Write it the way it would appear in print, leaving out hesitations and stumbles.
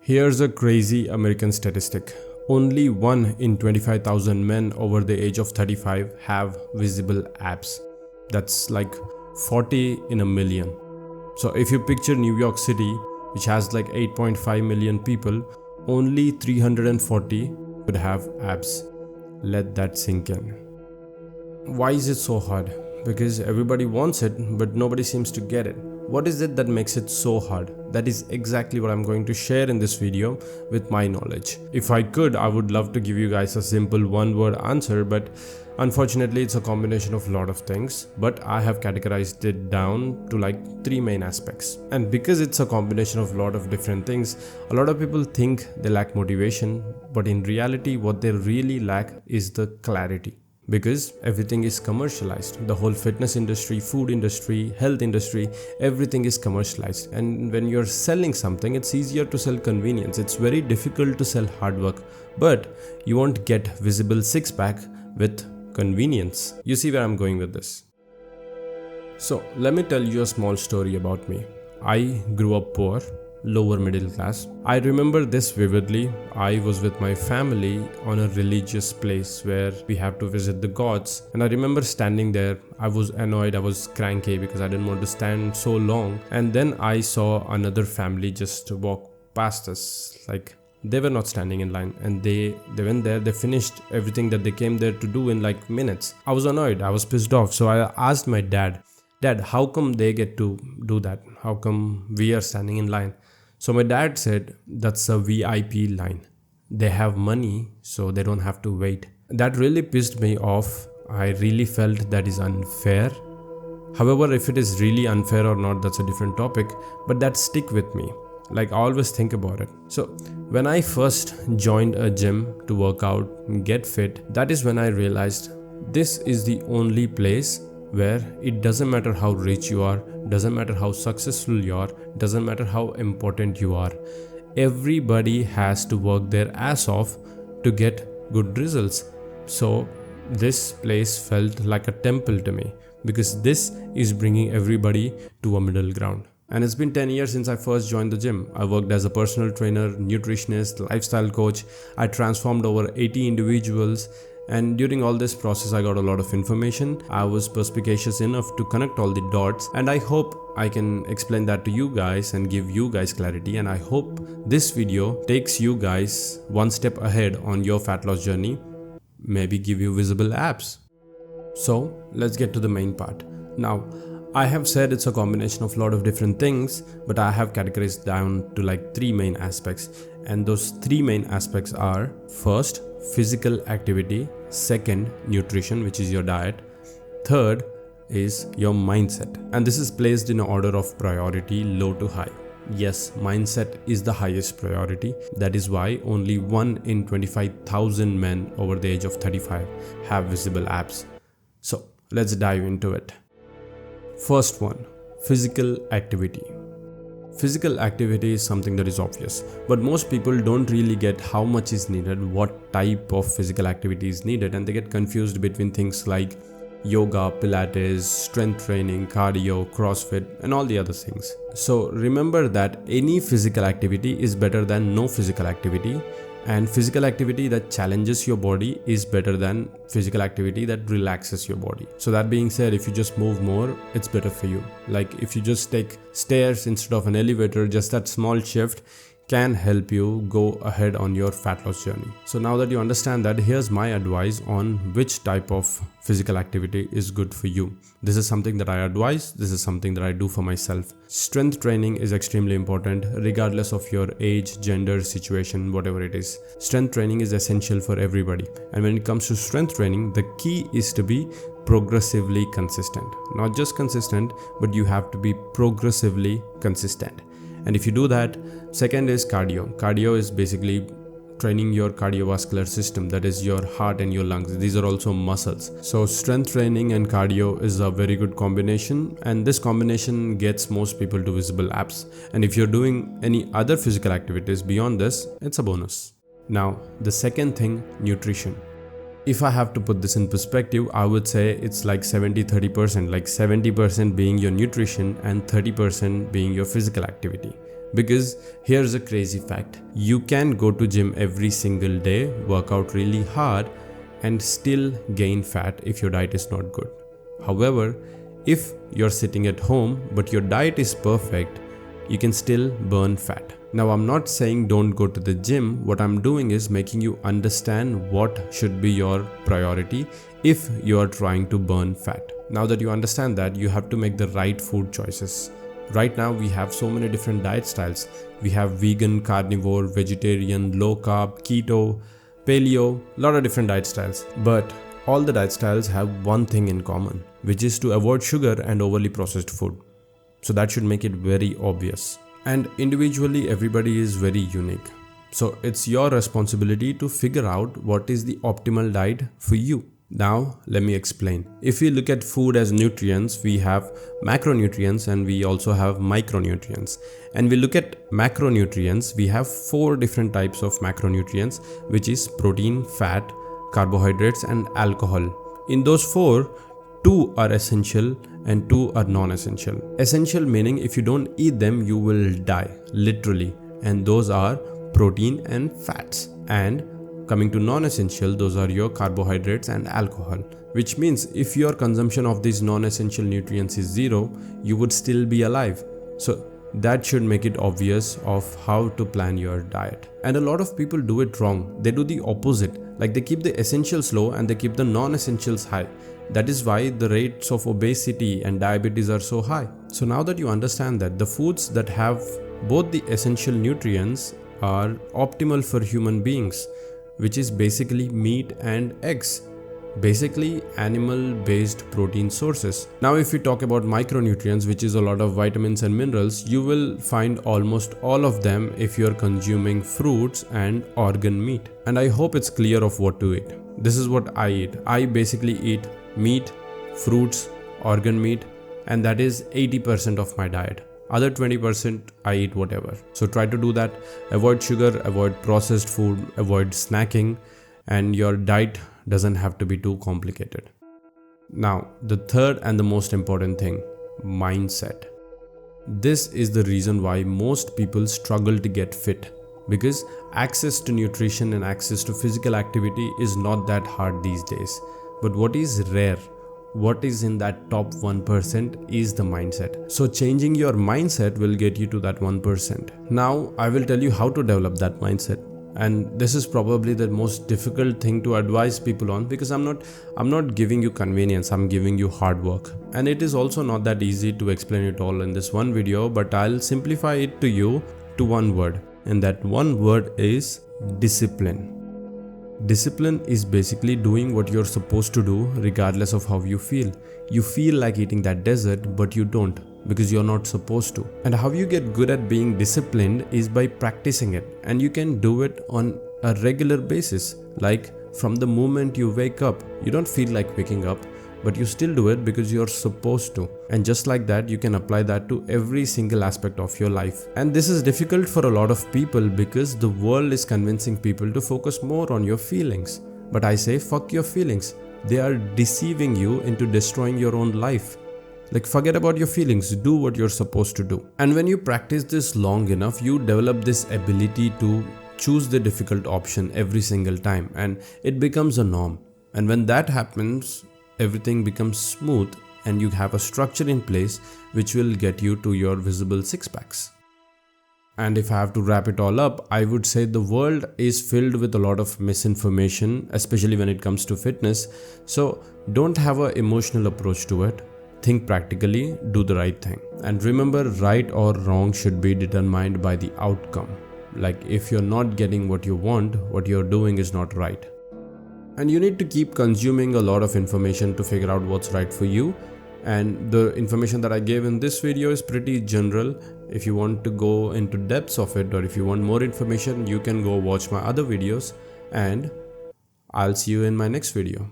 Here's a crazy American statistic. Only 1 in 25,000 men over the age of 35 have visible abs. That's like 40 in a million. So if you picture New York City, which has like 8.5 million people, only 340 would have abs. Let that sink in. Why is it so hard? Because everybody wants it, but nobody seems to get it. What is it that makes it so hard? That is exactly what I'm going to share in this video with my knowledge. If I could, I would love to give you guys a simple one-word answer, but unfortunately it's a combination of a lot of things. But I have categorized it down to like 3 main aspects. And because it's a combination of a lot of different things, a lot of people think they lack motivation, but in reality what they really lack is the clarity. Because everything is commercialized. The whole fitness industry, food industry, health industry, everything is commercialized. And when you're selling something, it's easier to sell convenience. It's very difficult to sell hard work. But you won't get visible six-pack with convenience. You see where I'm going with this. So let me tell you a small story about me. I grew up poor, lower middle class. I remember this vividly. I was with my family on a religious place where we have to visit the gods, and I remember standing there. I was annoyed, I was cranky because I didn't want to stand so long, and then I saw another family just walk past us. Like, they were not standing in line, and they went there, they finished everything that they came there to do in like minutes. I was annoyed, I was pissed off, so I asked my dad, how come they get to do that? How come we are standing in line? So my dad said, that's a VIP line. They have money, so they don't have to wait. That really pissed me off. I really felt that is unfair. However, if it is really unfair or not, that's a different topic, but that stick with me. Like, I always think about it. So when I first joined a gym to work out and get fit, that is when I realized this is the only place where it doesn't matter how rich you are, doesn't matter how successful you are, doesn't matter how important you are. Everybody has to work their ass off to get good results. So this place felt like a temple to me, because this is bringing everybody to a middle ground. And it's been 10 years since I first joined the gym. I worked as a personal trainer, nutritionist, lifestyle coach. I transformed over 80 individuals. And during all this process, I got a lot of information. I was perspicacious enough to connect all the dots, and I hope I can explain that to you guys and give you guys clarity. And I hope this video takes you guys one step ahead on your fat loss journey, maybe give you visible abs. So let's get to the main part. Now, I have said it's a combination of a lot of different things, but I have categorized down to like 3 main aspects. And those 3 main aspects are: first, physical activity; second, nutrition, which is your diet; third is your mindset. And this is placed in order of priority, low to high. Yes, mindset is the highest priority. That is why only 1 in 25,000 men over the age of 35 have visible abs. So let's dive into it. First one, physical activity. Physical activity is something that is obvious, but most people don't really get how much is needed, what type of physical activity is needed, and they get confused between things like yoga, pilates, strength training, cardio, CrossFit, and all the other things. So remember that any physical activity is better than no physical activity, and physical activity that challenges your body is better than physical activity that relaxes your body. So that being said, if you just move more, it's better for you. Like, if you just take stairs instead of an elevator, just that small shift can help you go ahead on your fat loss journey. So now that you understand that, here's my advice on which type of physical activity is good for you. This is something that I advise. This is something that I do for myself. Strength training is extremely important regardless of your age, gender, situation, whatever it is. Strength training is essential for everybody. And when it comes to strength training, the key is to be progressively consistent. Not just consistent, but you have to be progressively consistent. And if you do that, second is cardio. Cardio is basically training your cardiovascular system, that is your heart and your lungs. These are also muscles. So strength training and cardio is a very good combination, and this combination gets most people to visible abs. And if you're doing any other physical activities beyond this, it's a bonus. Now, the second thing, nutrition. If I have to put this in perspective, I would say it's like 70-30%, like 70% being your nutrition and 30% being your physical activity. Because here's a crazy fact. You can go to gym every single day, work out really hard, and still gain fat if your diet is not good. However, if you're sitting at home but your diet is perfect, you can still burn fat. Now, I'm not saying don't go to the gym. What I'm doing is making you understand what should be your priority if you are trying to burn fat. Now that you understand that, you have to make the right food choices. Right now, we have so many different diet styles. We have vegan, carnivore, vegetarian, low carb, keto, paleo, a lot of different diet styles. But all the diet styles have one thing in common, which is to avoid sugar and overly processed food. So that should make it very obvious. And individually, everybody is very unique. So it's your responsibility to figure out what is the optimal diet for you. Now, let me explain. If we look at food as nutrients, we have macronutrients and we also have micronutrients. And we look at macronutrients, we have 4 different types of macronutrients, which is protein, fat, carbohydrates, and alcohol. In those 4, 2 are essential and 2 are non-essential. Essential meaning if you don't eat them, you will die, literally. And those are protein and fats. And coming to non-essential, those are your carbohydrates and alcohol, which means if your consumption of these non-essential nutrients is 0, you would still be alive. So that should make it obvious of how to plan your diet. And a lot of people do it wrong. They do the opposite. Like they keep the essentials low and they keep the non-essentials high. That is why the rates of obesity and diabetes are so high. So now that you understand that, the foods that have both the essential nutrients are optimal for human beings, which is basically meat and eggs. Basically animal-based protein sources. Now if we talk about micronutrients, which is a lot of vitamins and minerals, you will find almost all of them if you are consuming fruits and organ meat. And I hope it's clear of what to eat. This is what I eat. I basically eat meat, fruits, organ meat, and that is 80% of my diet. Other 20% I eat whatever. So try to do that. Avoid sugar, avoid processed food, avoid snacking, and your diet doesn't have to be too complicated. Now, the third and the most important thing, mindset. This is the reason why most people struggle to get fit, because access to nutrition and access to physical activity is not that hard these days. But what is rare, what is in that top 1% is the mindset. So changing your mindset will get you to that 1%. Now I will tell you how to develop that mindset. And this is probably the most difficult thing to advise people on, because I'm not giving you convenience, I'm giving you hard work. And it is also not that easy to explain it all in this one video, but I'll simplify it to you to one word. And that one word is discipline. Discipline is basically doing what you're supposed to do regardless of how you feel. You feel like eating that dessert, but you don't, because you're not supposed to. And how you get good at being disciplined is by practicing it. And you can do it on a regular basis. Like from the moment you wake up, you don't feel like waking up, but you still do it because you're supposed to. And just like that, you can apply that to every single aspect of your life. And this is difficult for a lot of people because the world is convincing people to focus more on your feelings. But I say, fuck your feelings. They are deceiving you into destroying your own life. Like, forget about your feelings, do what you're supposed to do. And when you practice this long enough, you develop this ability to choose the difficult option every single time, and it becomes a norm. And when that happens, everything becomes smooth and you have a structure in place which will get you to your visible six packs. And if I have to wrap it all up, I would say the world is filled with a lot of misinformation, especially when it comes to fitness. So don't have an emotional approach to it. Think practically, do the right thing. And remember, right or wrong should be determined by the outcome. Like, if you're not getting what you want, what you're doing is not right. And you need to keep consuming a lot of information to figure out what's right for you. And the information that I gave in this video is pretty general. If you want to go into depths of it, or if you want more information, you can go watch my other videos, and I'll see you in my next video.